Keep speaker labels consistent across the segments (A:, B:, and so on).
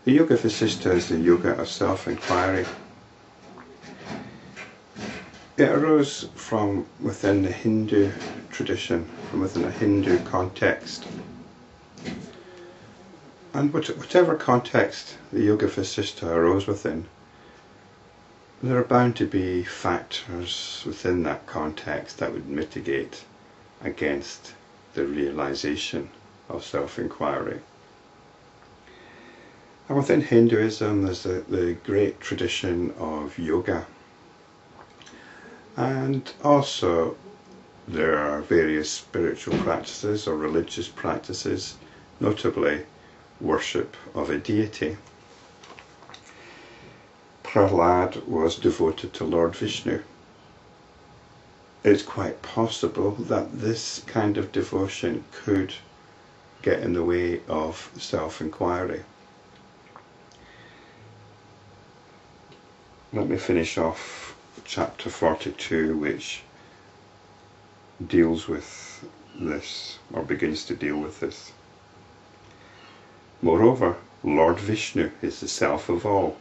A: The Yoga Vasistha is the yoga of self-enquiry. It arose from within the Hindu tradition, from within a Hindu context. And whatever context the Yoga Vasistha arose within, there are bound to be factors within that context that would mitigate against the realization of self-enquiry. And within Hinduism there's the great tradition of yoga. And also there are various spiritual practices or religious practices, notably worship of a deity. Prahlada was devoted to Lord Vishnu. It's quite possible that this kind of devotion could get in the way of self-enquiry. Let me finish off chapter 42, which deals with this, or begins to deal with this. Moreover, Lord Vishnu is the self of all,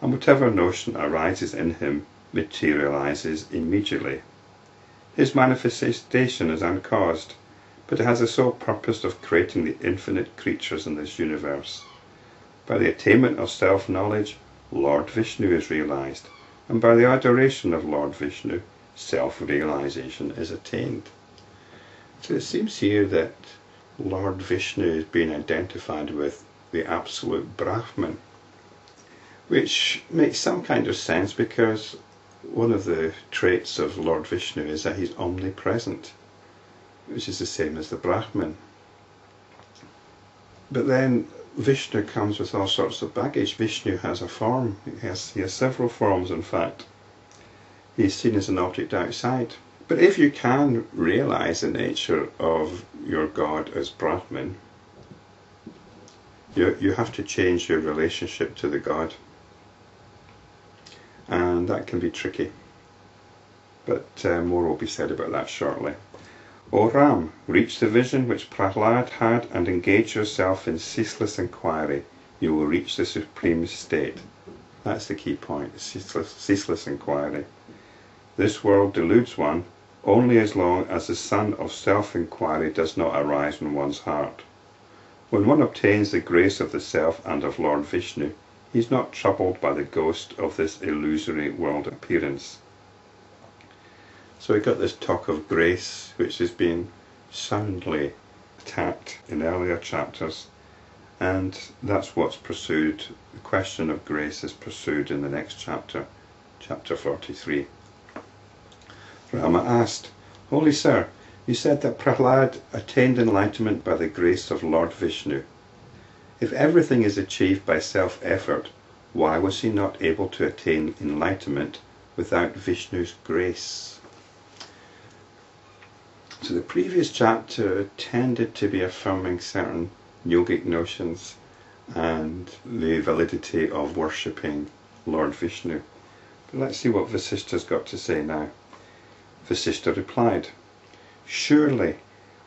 A: and whatever notion arises in him materializes immediately. His manifestation is uncaused, but it has the sole purpose of creating the infinite creatures in this universe. By the attainment of self-knowledge, Lord Vishnu is realized, and by the adoration of Lord Vishnu, self-realization is attained. So it seems here that Lord Vishnu is being identified with the absolute Brahman, which makes some kind of sense because one of the traits of Lord Vishnu is that he's omnipresent, which is the same as the Brahman. But then Vishnu comes with all sorts of baggage. Vishnu has a form. He has several forms, in fact. He's seen as an object outside. But if you can realize the nature of your God as Brahman, you have to change your relationship to the God. And that can be tricky. But more will be said about that shortly. O Ram, reach the vision which Prahlada had and engage yourself in ceaseless inquiry. You will reach the supreme state. That's the key point, ceaseless inquiry. This world deludes one only as long as the sun of self-inquiry does not arise in one's heart. When one obtains the grace of the self and of Lord Vishnu, he is not troubled by the ghost of this illusory world appearance. So we got this talk of grace, which has been soundly attacked in earlier chapters, and that's what's pursued. The question of grace is pursued in the next chapter, chapter 43. Rama asked, Holy Sir, you said that Prahlada attained enlightenment by the grace of Lord Vishnu. If everything is achieved by self-effort, why was he not able to attain enlightenment without Vishnu's grace? So the previous chapter tended to be affirming certain yogic notions and the validity of worshipping Lord Vishnu. But let's see what Vasishta's got to say now. Vasishta replied, Surely,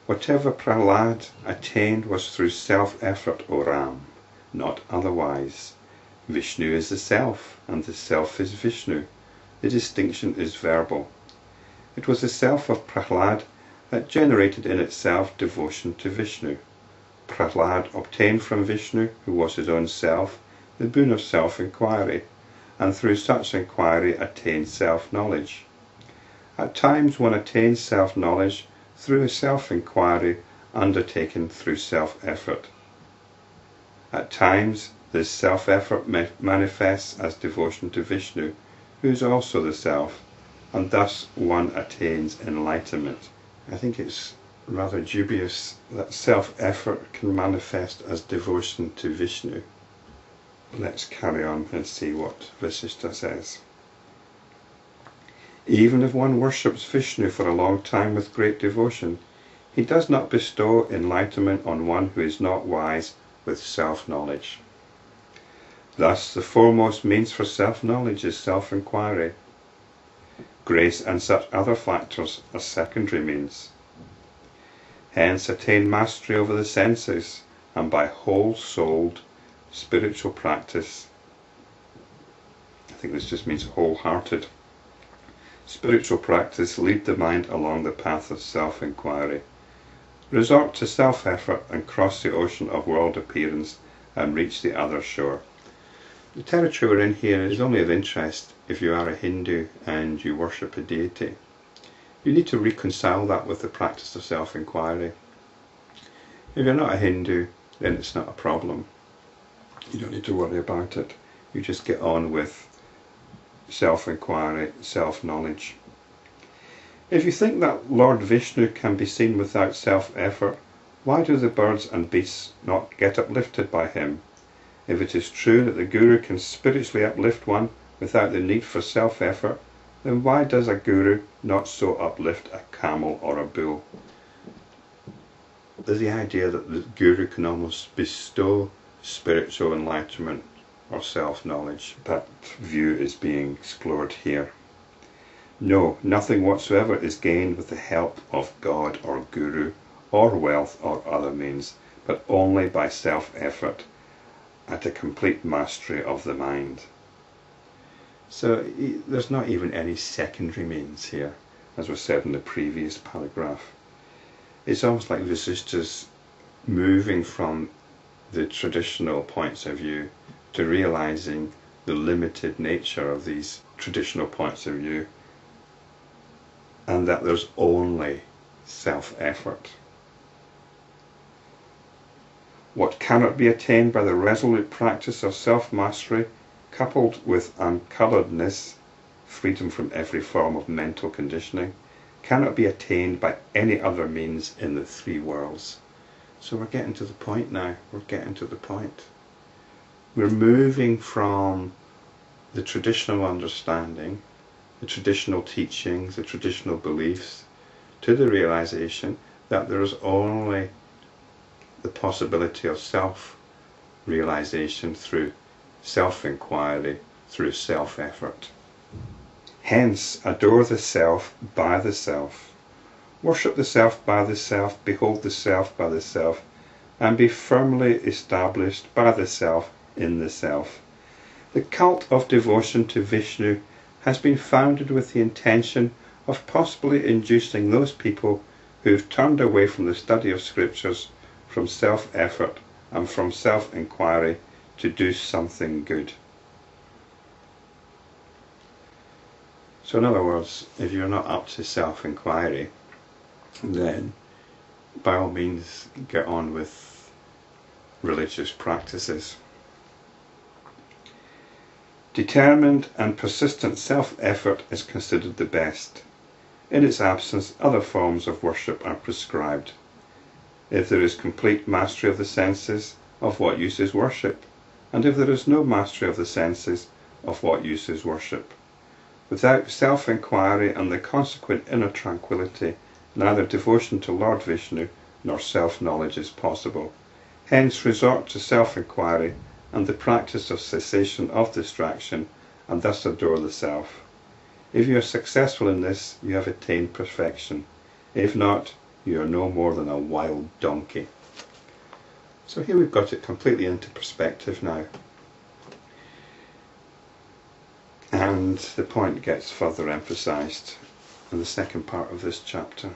A: whatever Prahlada attained was through self-effort, O Ram, not otherwise. Vishnu is the self, and the self is Vishnu. The distinction is verbal. It was the self of Prahlada that generated in itself devotion to Vishnu. Prahlada obtained from Vishnu, who was his own self, the boon of self-inquiry, and through such inquiry attained self-knowledge. At times one attains self-knowledge through a self-inquiry undertaken through self-effort. At times this self-effort manifests as devotion to Vishnu, who is also the self, and thus one attains enlightenment. I think it's rather dubious that self-effort can manifest as devotion to Vishnu. Let's carry on and see what Vasishta says. Even if one worships Vishnu for a long time with great devotion, he does not bestow enlightenment on one who is not wise with self-knowledge. Thus, the foremost means for self-knowledge is self-inquiry. Grace and such other factors are secondary means. Hence, attain mastery over the senses, and by whole-souled, spiritual practice. I think this just means wholehearted. Spiritual practice, lead the mind along the path of self-enquiry. Resort to self-effort and cross the ocean of world appearance and reach the other shore. The territory we're in here is only of interest if you are a Hindu and you worship a deity. You need to reconcile that with the practice of self-enquiry. If you're not a Hindu, then it's not a problem. You don't need to worry about it. You just get on with self-enquiry, self-knowledge. If you think that Lord Vishnu can be seen without self-effort, why do the birds and beasts not get uplifted by him? If it is true that the Guru can spiritually uplift one without the need for self-effort, then why does a Guru not so uplift a camel or a bull? There's the idea that the Guru can almost bestow spiritual enlightenment or self-knowledge. That view is being explored here. No, nothing whatsoever is gained with the help of God or Guru or wealth or other means, but only by self-effort at a complete mastery of the mind. So there's not even any secondary means here, as was said in the previous paragraph. It's almost like Vasishta's moving from the traditional points of view to realizing the limited nature of these traditional points of view, and that there's only self-effort. What cannot be attained by the resolute practice of self-mastery, coupled with uncolouredness, freedom from every form of mental conditioning, cannot be attained by any other means in the three worlds. So we're getting to the point now. We're getting to the point. We're moving from the traditional understanding, the traditional teachings, the traditional beliefs, to the realization that there is only the possibility of self-realization through self-enquiry, through self-effort. Hence, adore the self by the self. Worship the self by the self, behold the self by the self, and be firmly established by the self in the self. The cult of devotion to Vishnu has been founded with the intention of possibly inducing those people who've turned away from the study of scriptures, from self-effort and from self-enquiry to do something good. So in other words, if you're not up to self-enquiry, then by all means get on with religious practices. Determined and persistent self-effort is considered the best. In its absence, other forms of worship are prescribed. If there is complete mastery of the senses, of what use is worship? And if there is no mastery of the senses, of what use is worship? Without self-enquiry and the consequent inner tranquility, neither devotion to Lord Vishnu nor self-knowledge is possible. Hence resort to self-enquiry and the practice of cessation of distraction, and thus adore the self. If you are successful in this, you have attained perfection. If not, you are no more than a wild donkey. So here we've got it completely into perspective now. And the point gets further emphasized in the second part of this chapter.